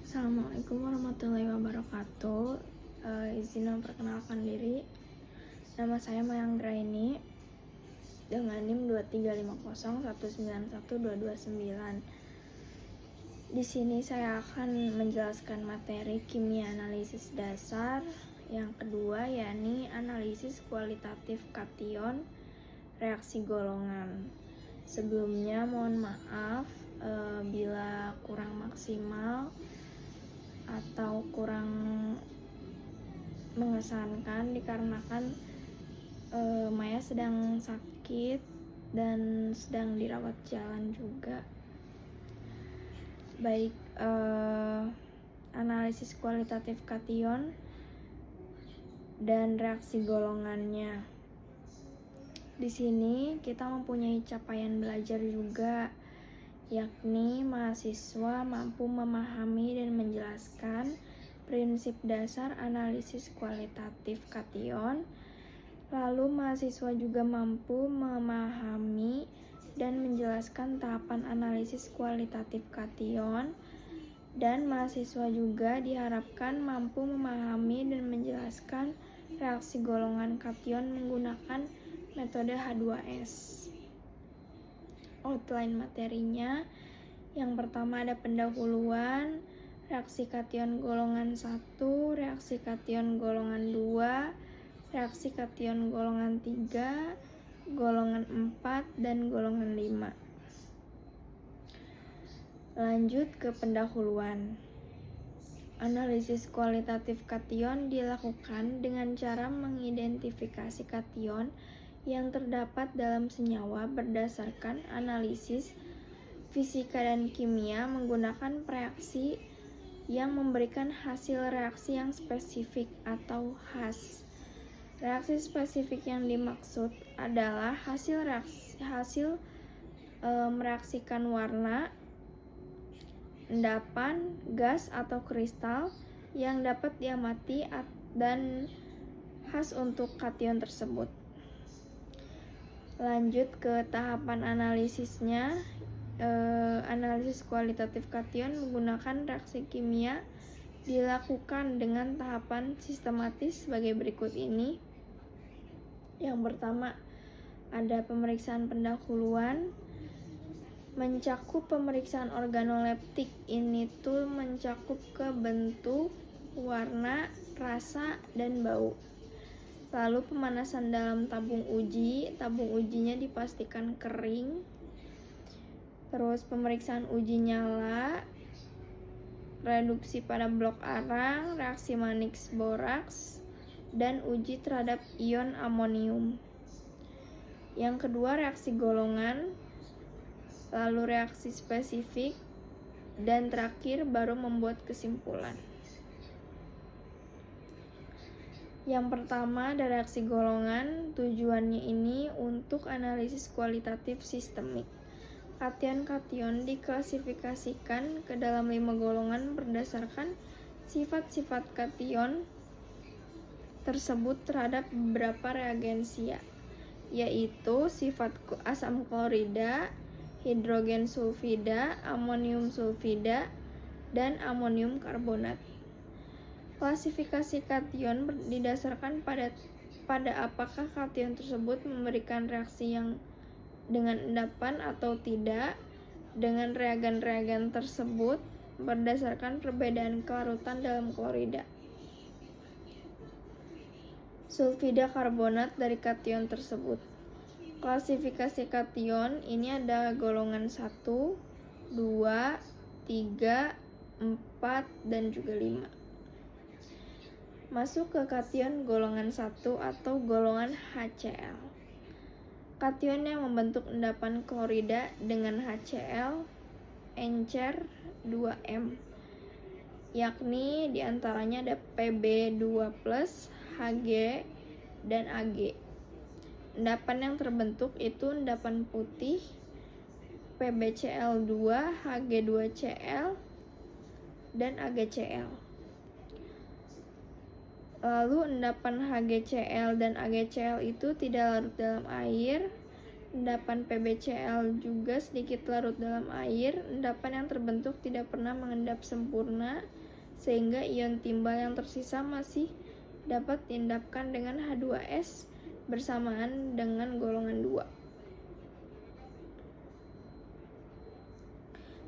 Assalamualaikum warahmatullahi wabarakatuh. Izin memperkenalkan diri. Nama saya Mayang Graini dengan NIM 23501911229. Di sini saya akan menjelaskan materi kimia analisis dasar yang kedua, yakni analisis kualitatif kation reaksi golongan. Sebelumnya mohon maaf bila kurang maksimal atau kurang mengesankan dikarenakan Maya sedang sakit dan sedang dirawat jalan juga. Baik, analisis kualitatif kation dan reaksi golongannya. Di sini kita mempunyai capaian belajar juga, yakni mahasiswa mampu memahami dan menjelaskan prinsip dasar analisis kualitatif kation. Lalu mahasiswa juga mampu memahami dan menjelaskan tahapan analisis kualitatif kation, dan mahasiswa juga diharapkan mampu memahami dan menjelaskan reaksi golongan kation menggunakan metode H2S. Outline materinya, yang pertama ada pendahuluan, reaksi kation golongan 1, reaksi kation golongan 2, reaksi kation golongan 3, golongan 4, dan golongan 5. Lanjut ke pendahuluan. Analisis kualitatif kation dilakukan dengan cara mengidentifikasi kation yang terdapat dalam senyawa berdasarkan analisis fisika dan kimia menggunakan reaksi yang memberikan hasil reaksi yang spesifik atau khas. Reaksi spesifik yang dimaksud adalah hasil mereaksikan warna, endapan, gas atau kristal yang dapat diamati dan khas untuk kation tersebut. Lanjut ke tahapan analisisnya. Analisis kualitatif kation menggunakan reaksi kimia dilakukan dengan tahapan sistematis sebagai berikut ini. Yang pertama ada pemeriksaan pendahuluan, mencakup pemeriksaan organoleptik. Ini tuh mencakup ke bentuk, warna, rasa, dan bau. Lalu pemanasan dalam tabung uji ujinya dipastikan kering. Terus pemeriksaan uji nyala, reduksi pada blok arang, reaksi Mannix boraks, dan uji terhadap ion amonium. Yang kedua reaksi golongan, lalu reaksi spesifik, dan terakhir baru membuat kesimpulan. Yang pertama ada reaksi golongan, tujuannya ini untuk analisis kualitatif sistemik. Kation-kation diklasifikasikan ke dalam 5 golongan berdasarkan sifat-sifat kation tersebut terhadap beberapa reagensia, yaitu sifat asam klorida, hidrogen sulfida, amonium sulfida, dan amonium karbonat. Klasifikasi kation didasarkan pada apakah kation tersebut memberikan reaksi yang dengan endapan atau tidak dengan reagen-reagen tersebut berdasarkan perbedaan kelarutan dalam klorida, sulfida, karbonat dari kation tersebut. Klasifikasi kation ini ada golongan 1, 2, 3, 4, dan juga 5. Masuk ke kation golongan 1 atau golongan HCl. Kation yang membentuk endapan klorida dengan HCl encer 2M, yakni diantaranya ada Pb2+, Hg, dan Ag. Endapan yang terbentuk itu endapan putih, PbCl2, Hg2Cl, dan AgCl. Lalu endapan HgCl dan AgCl itu tidak larut dalam air Endapan PbCl juga sedikit larut dalam air. Endapan yang terbentuk tidak pernah mengendap sempurna, sehingga ion timbal yang tersisa masih dapat diendapkan dengan H2S bersamaan dengan golongan 2.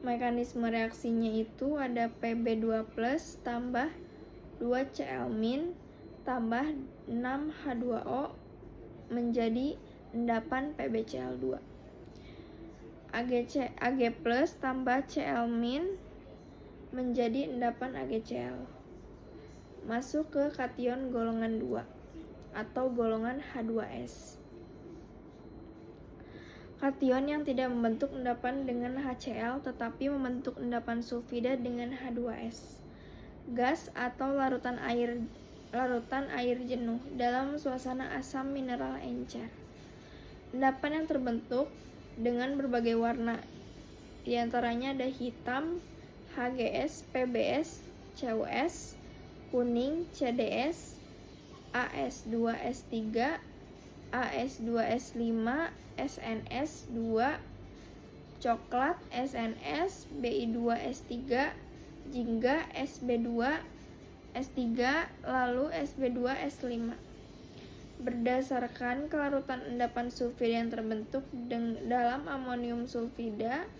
Mekanisme reaksinya itu ada Pb2+ tambah 2Cl- tambah 6H2O menjadi endapan PbCl2. Ag+ tambah Cl- menjadi endapan AgCl. Masuk ke kation golongan 2 atau golongan H2S. Kation yang tidak membentuk endapan dengan HCl tetapi membentuk endapan sulfida dengan H2S. Gas atau larutan air jenuh dalam suasana asam mineral encer. Endapan yang terbentuk dengan berbagai warna, di antaranya ada hitam, HGS, PBS, CuS, kuning, CDS, AS2S3, AS2S5, SNS2, coklat, SNS, BI2S3, jingga, SB2, S3, lalu SB2S5. Berdasarkan kelarutan endapan sulfida yang terbentuk dalam amonium sulfida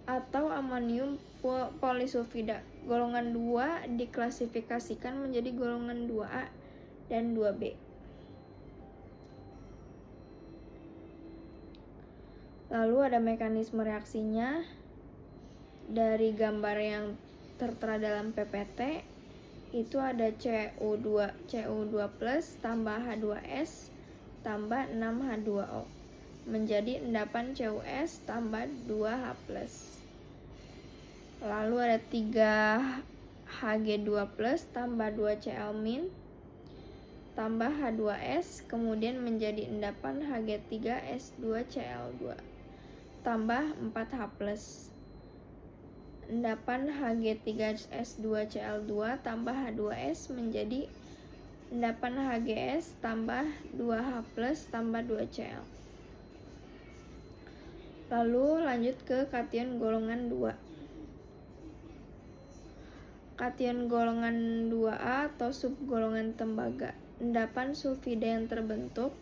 atau amonium polisulfida, golongan 2 diklasifikasikan menjadi golongan 2A dan 2B. Lalu ada mekanisme reaksinya dari gambar yang tertera dalam PPT. Itu ada Cu2+ tambah H2S tambah 6H2O menjadi endapan CuS tambah 2H+. Lalu ada 3Hg2+ tambah 2Cl- tambah H2S kemudian menjadi endapan Hg3S2Cl2 tambah 4H+. Endapan Hg3S2Cl2 tambah H2S menjadi endapan HgS tambah 2H+ tambah 2Cl. Lalu lanjut ke kation golongan 2. Kation golongan 2A atau subgolongan tembaga. Endapan sulfida yang terbentuk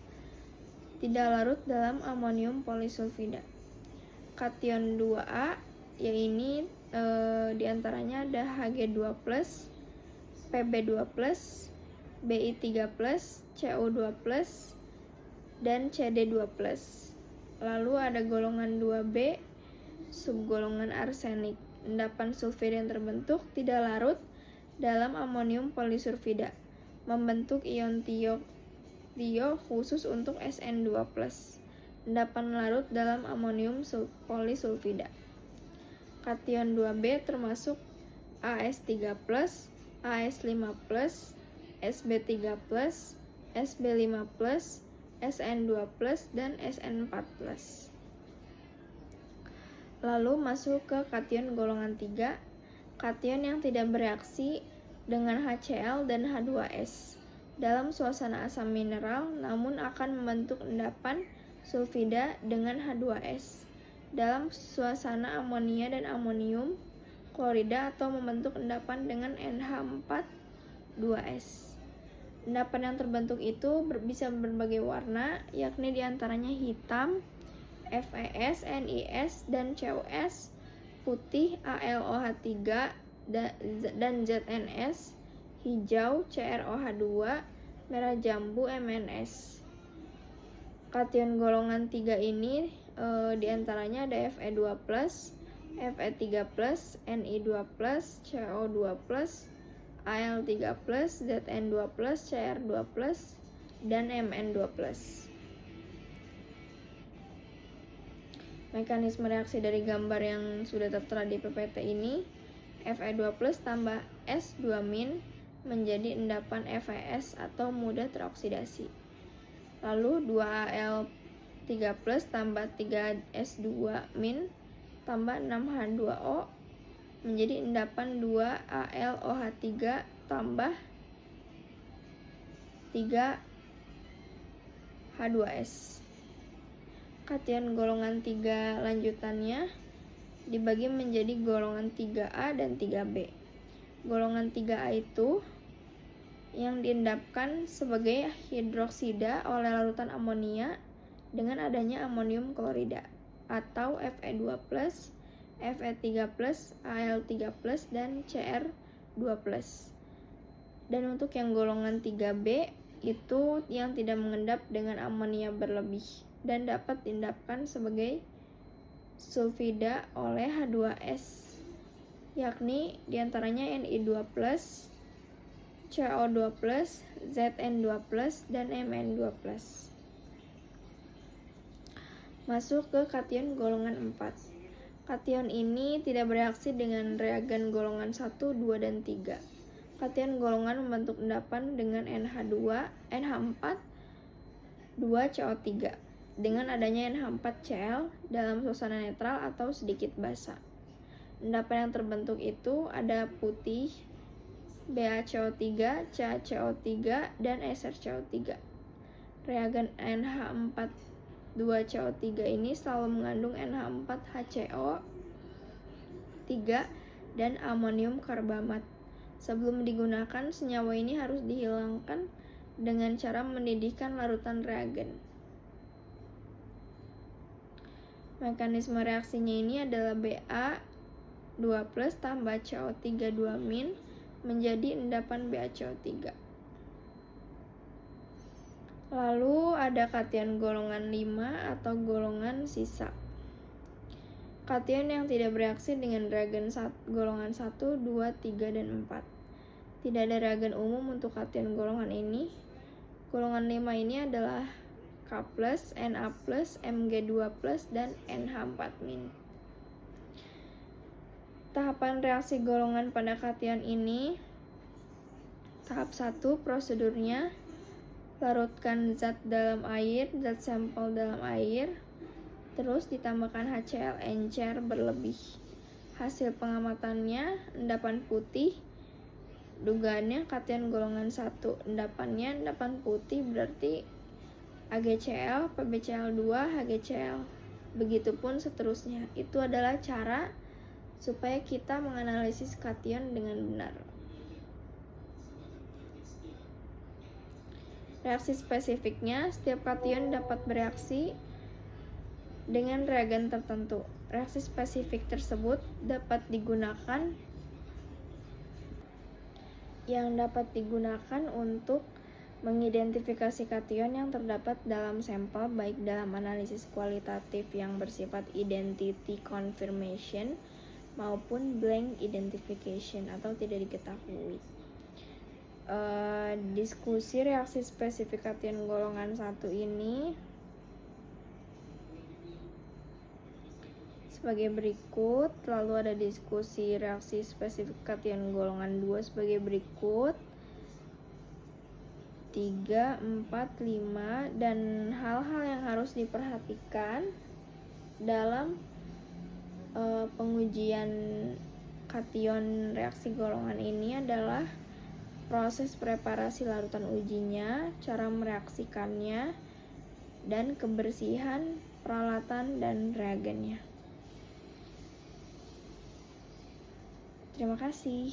tidak larut dalam amonium polisulfida. Kation 2A yaitu diantaranya ada Hg2+, Pb2+, Bi3+, Cu2+, dan Cd2+. Lalu ada golongan 2B, subgolongan arsenik. Endapan sulfida yang terbentuk tidak larut dalam amonium polisulfida, membentuk ion tio khusus untuk Sn2+. Endapan larut dalam amonium polisulfida. Kation 2B termasuk AS3+, AS5+, SB3+, SB5+, SN2+, dan SN4+. Lalu masuk ke kation golongan 3, kation yang tidak bereaksi dengan HCl dan H2S dalam suasana asam mineral namun akan membentuk endapan sulfida dengan H2S dalam suasana amonia dan amonium klorida atau membentuk endapan dengan NH4,2S. Endapan yang terbentuk itu bisa berbagai warna, yakni diantaranya hitam, FeS, NiS, dan CuS, putih, AlOH3, dan ZNS, hijau, CrOH2, merah jambu, MnS. Kation golongan 3 ini diantaranya ada Fe2+, Fe3+, Ni2+, Co2+, Al3+, Zn2+, Cr2+, dan Mn2+. Mekanisme reaksi dari gambar yang sudah tertera di PPT ini, Fe2+ tambah S2- menjadi endapan FeS atau mudah teroksidasi. Lalu 2Al3+ tambah 3S2- tambah 6H2O menjadi endapan 2AlOH3 tambah 3H2S. kation golongan 3 lanjutannya dibagi menjadi golongan 3A dan 3B. Golongan 3A itu yang diendapkan sebagai hidroksida oleh larutan amonia dengan adanya amonium klorida atau Fe2+, Fe3+, Al3+, dan Cr2+. Dan untuk yang golongan 3B itu yang tidak mengendap dengan amonia berlebih dan dapat diendapkan sebagai sulfida oleh H2S, yakni diantaranya Ni2+, CO2+, Zn2+, dan Mn2+. Masuk ke kation golongan 4. Kation ini tidak bereaksi dengan reagen golongan 1, 2, dan 3. Kation golongan membentuk endapan dengan NH4, 2CO3 dengan adanya NH4Cl dalam suasana netral atau sedikit basa. Endapan yang terbentuk itu ada putih, BaCO3, CaCO3, dan SrCO3. Reagen NH4 2CO3 ini selalu mengandung NH4HCO3 dan amonium karbamat. Sebelum digunakan, senyawa ini harus dihilangkan dengan cara mendidihkan larutan reagen. Mekanisme reaksinya ini adalah Ba2+ tambah CO3 2- menjadi endapan BaCO3. Lalu ada kation golongan 5 atau golongan sisa. Kation yang tidak bereaksi dengan reagen golongan 1, 2, 3, dan 4. Tidak ada reagen umum untuk kation golongan ini. Golongan 5 ini adalah K+, Na+, Mg2+, dan NH4-. Tahapan reaksi golongan pada kation ini. Tahap 1 prosedurnya: larutkan zat dalam air, zat sampel dalam air, terus ditambahkan HCl encer berlebih. Hasil pengamatannya endapan putih. Dugaannya kation golongan 1. Endapannya endapan putih berarti AgCl, PbCl2, HgCl. Begitupun seterusnya. Itu adalah cara supaya kita menganalisis kation dengan benar. Reaksi spesifiknya, setiap kation dapat bereaksi dengan reagen tertentu. Reaksi spesifik tersebut dapat digunakan untuk mengidentifikasi kation yang terdapat dalam sampel, baik dalam analisis kualitatif yang bersifat identity confirmation maupun blank identification atau tidak diketahui. Diskusi reaksi spesifik kation golongan 1 ini sebagai berikut. Lalu ada diskusi reaksi spesifik kation golongan 2 sebagai berikut. 3, 4, 5, dan hal-hal yang harus diperhatikan dalam pengujian kation reaksi golongan ini adalah proses preparasi larutan ujinya, cara mereaksikannya, dan kebersihan peralatan dan reagennya. Terima kasih.